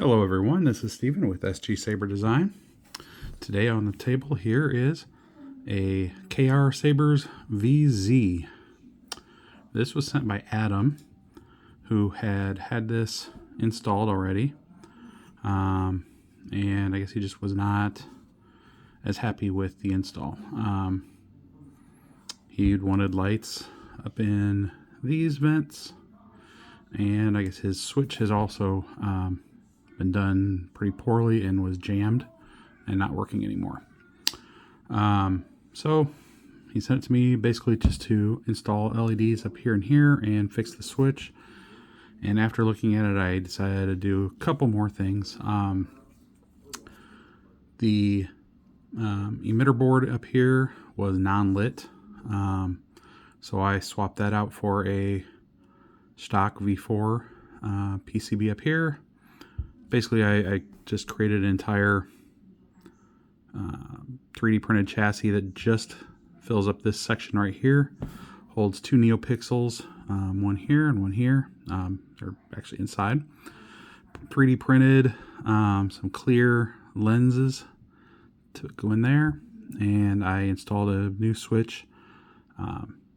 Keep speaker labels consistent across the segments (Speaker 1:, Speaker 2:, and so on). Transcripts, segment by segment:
Speaker 1: Hello everyone, this is Stephen with SG Saber Design. Today on the table here is a KR Sabers Vee Zee. This was sent by Adam, who had this installed already, and I guess he just was not as happy with the install. He wanted lights up in these vents, and I guess his switch has also been done pretty poorly and was jammed and not working anymore. So he sent it to me basically just to install LEDs up here and here and fix the switch. And after looking at it, I decided to do a couple more things. The emitter board up here was non-lit, so I swapped that out for a Shtok V4 PCB up here. Basically, I just created an entire 3D printed chassis that just fills up this section right here. Holds two neopixels, one here and one here. They're actually inside. 3D printed some clear lenses to go in there, and I installed a new switch,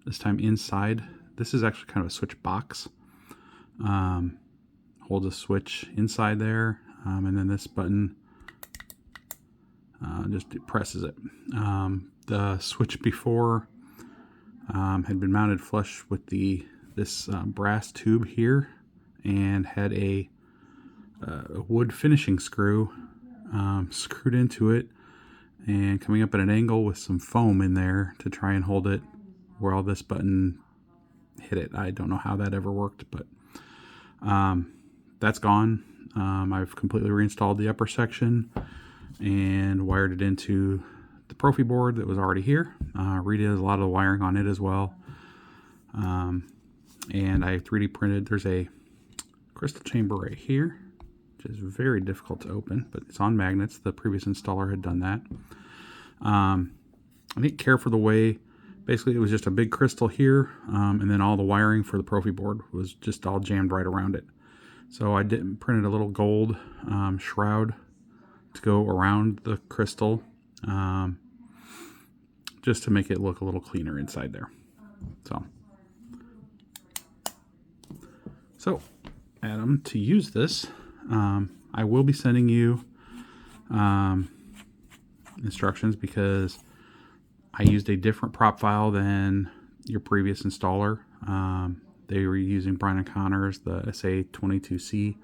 Speaker 1: this time inside. This is actually kind of a switch box. Holds a switch inside there, and then this button just presses it. The switch before had been mounted flush with this brass tube here, and had a wood finishing screw screwed into it and coming up at an angle with some foam in there to try and hold it where all this button hit it. I don't know how that ever worked, but that's gone. I've completely reinstalled the upper section and wired it into the proffie board that was already here. Redid a lot of the wiring on it as well. And I 3D printed, there's a crystal chamber right here, which is very difficult to open, but it's on magnets. The previous installer had done that. I didn't care for the way, basically it was just a big crystal here, and then all the wiring for the proffie board was just all jammed right around it. So I printed a little gold shroud to go around the crystal, just to make it look a little cleaner inside there. So Adam, to use this, I will be sending you instructions because I used a different prop file than your previous installer. They were using Brian & Connor's, the SA22C.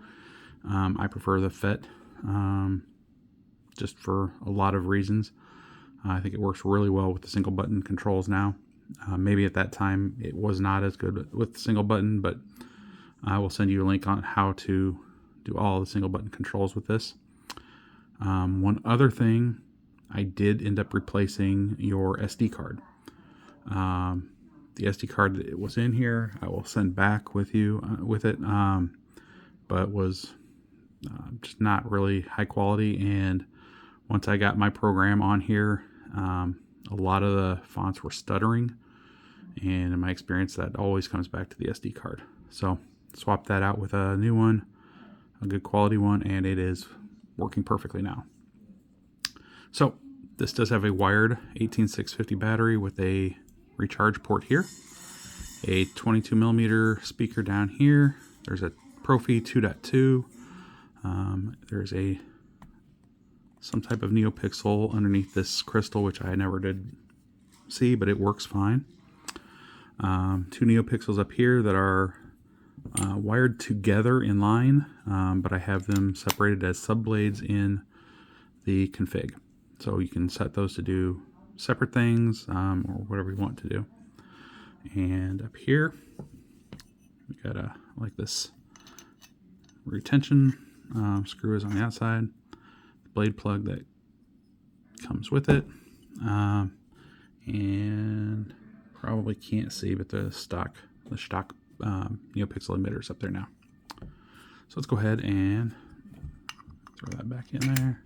Speaker 1: I prefer the FET, just for a lot of reasons. I think it works really well with the single button controls now. Maybe at that time it was not as good with the single button, but I will send you a link on how to do all the single button controls with this. One other thing, I did end up replacing your SD card. The SD card that was in here, I will send back with you with it, but was just not really high quality. And once I got my program on here, a lot of the fonts were stuttering, and in my experience, that always comes back to the SD card. So swap that out with a new one, a good quality one, and it is working perfectly now. So this does have a wired 18650 battery with a recharge port here, a 22mm speaker down here. There's a proffie 2.2. There's some type of neopixel underneath this crystal, which I never did see, but it works fine. Two neopixels up here that are wired together in line, but I have them separated as subblades in the config. So you can set those to do separate things, or whatever you want to do. And up here, we got like this retention screw is on the outside, the blade plug that comes with it, and probably can't see, but the Shtok neopixel emitters up there now. So let's go ahead and throw that back in there,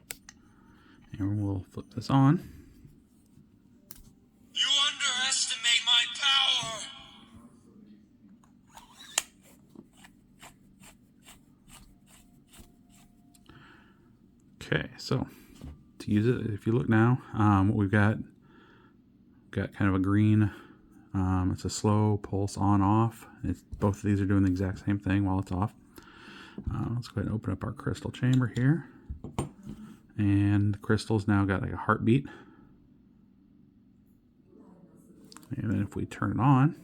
Speaker 1: and we'll flip this on.
Speaker 2: You underestimate my power!
Speaker 1: Okay, so to use it, if you look now, what we've got kind of a green. It's a slow pulse on off. Both of these are doing the exact same thing while it's off. Let's go ahead and open up our crystal chamber here. And the crystal's now got like a heartbeat. And then if we turn it on,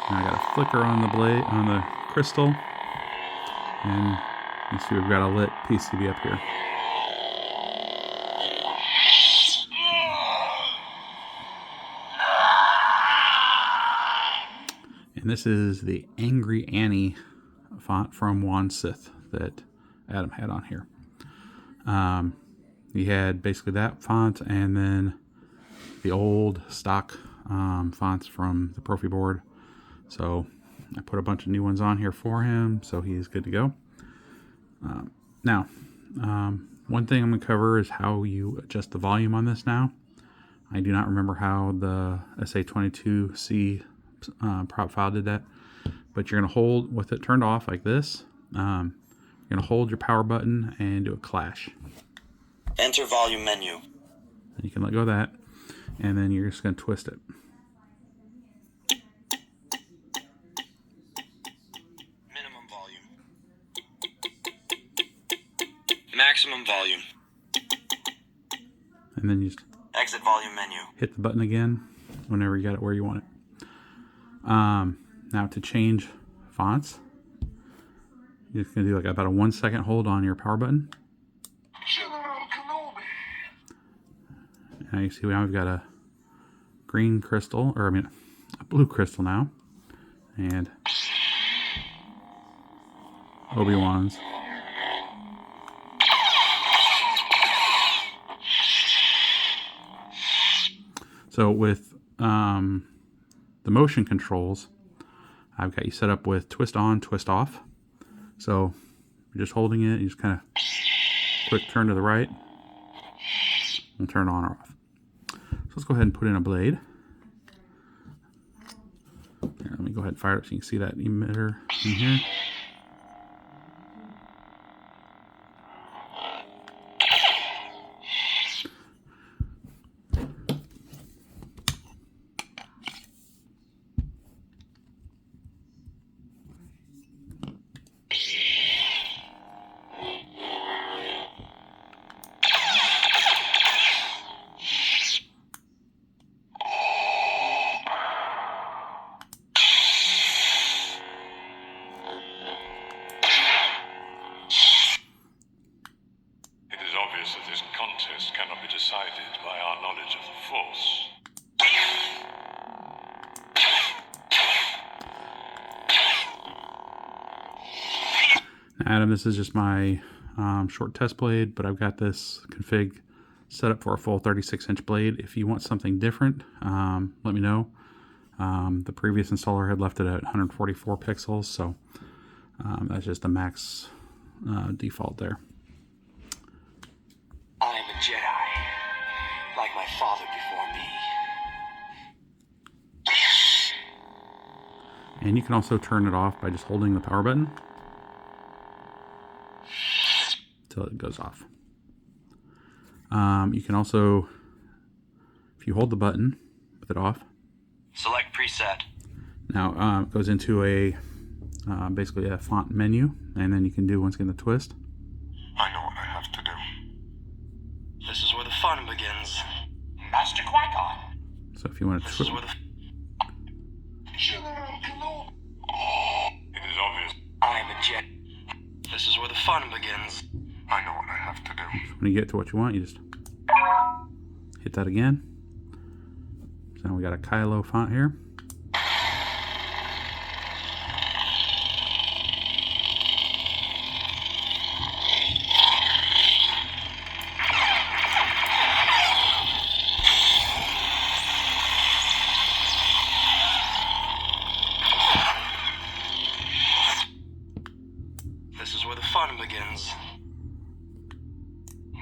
Speaker 1: now I got a flicker on the blade, on the crystal. And you see we've got a lit PCB up here. And this is the Angry Annie font from Wand Sith that Adam had on here. He had basically that font and then the old stock fonts from the Proffie board. So I put a bunch of new ones on here for him, so he's good to go. Now, one thing I'm going to cover is how you adjust the volume on this now. I do not remember how the SA22C prop file did that, but you're going to hold with it turned off like this. You're going to hold your power button and do a clash.
Speaker 2: Enter volume menu.
Speaker 1: And you can let go of that, and then you're just going to twist it.
Speaker 2: Minimum volume. Maximum volume.
Speaker 1: And then you just
Speaker 2: Exit volume menu.
Speaker 1: hit the button again whenever you got it where you want it. Now to change fonts, you're just going to do like about a 1 second hold on your power button. Now you see now we've got a green crystal, or I mean a blue crystal now, and Obi-Wan's. So with the motion controls, I've got you set up with twist on, twist off. So you're just holding it, you just kind of quick turn to the right and turn it on or off. So let's go ahead and put in a blade. Here, let me go ahead and fire it up so you can see that emitter in here.
Speaker 3: This contest cannot be decided by our knowledge of the Force.
Speaker 1: Adam, this is just my short test blade, but I've got this config set up for a full 36-inch blade. If you want something different, let me know. The previous installer had left it at 144 pixels, so that's just the max default there.
Speaker 2: I am a Jedi, like my father before me.
Speaker 1: And you can also turn it off by just holding the power button until it goes off. You can also, if you hold the button with it off,
Speaker 2: Select preset.
Speaker 1: now it goes into a basically a font menu, and then you can do once again the twist.
Speaker 3: I know what I have to do.
Speaker 2: This is where the fun begins. Master Qui-Gon.
Speaker 1: So if you want to
Speaker 2: This is where the...
Speaker 3: It is obvious.
Speaker 2: I am a Jedi. This is where the fun begins.
Speaker 3: I know what I have to do.
Speaker 1: When you get to what you want, you just hit that again. So now we got a Kylo font here.
Speaker 2: This is where the fun begins.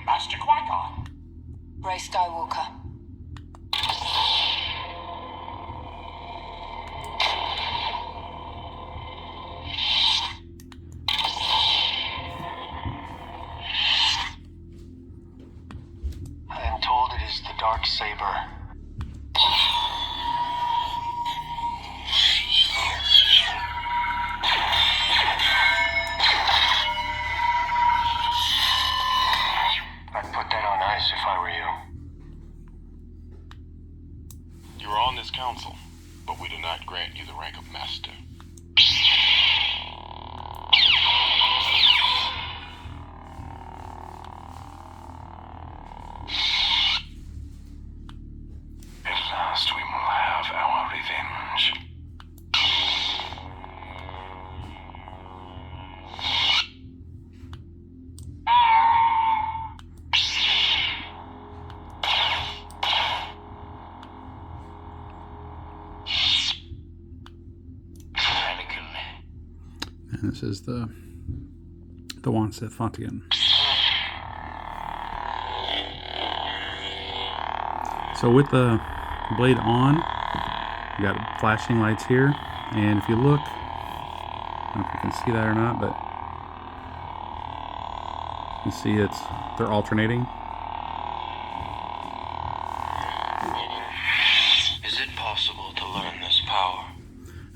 Speaker 2: Master Qui-Gon.
Speaker 4: Rey Skywalker.
Speaker 1: And this is the Wandsith font again. So with the blade on, you got flashing lights here, and if you look, I don't know if you can see that or not, but you see they're alternating.
Speaker 2: Is it possible to learn this power?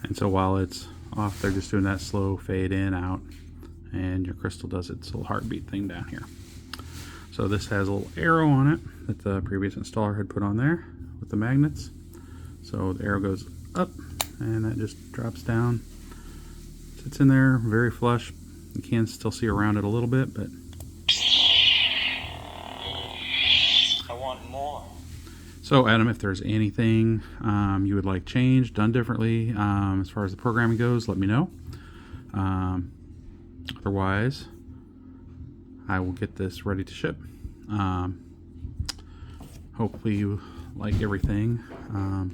Speaker 1: And so while it's off, they're just doing that slow fade in, out, and your crystal does its little heartbeat thing down here. So this has a little arrow on it that the previous installer had put on there with the magnets. So the arrow goes up, and that just drops down. Sits in there very flush. You can still see around it a little bit, but
Speaker 2: I want more.
Speaker 1: so Adam, if there's anything you would like changed, done differently as far as the programming goes, let me know. Otherwise, I will get this ready to ship. Hopefully you like everything. I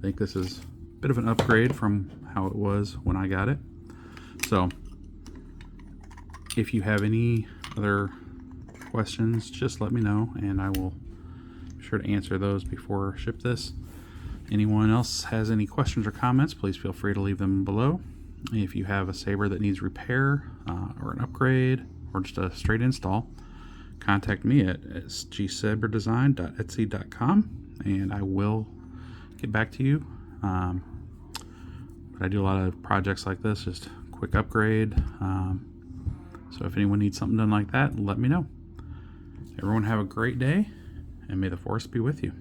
Speaker 1: think this is a bit of an upgrade from how it was when I got it. So if you have any other questions, just let me know and I will be sure to answer those before I ship this. Anyone else has any questions or comments, please feel free to leave them below. If you have a saber that needs repair or an upgrade or just a straight install, contact me at sgsaberdesign.etsy.com and I will get back to you. But I do a lot of projects like this, just quick upgrade. So if anyone needs something done like that, let me know. Everyone have a great day, and may the force be with you.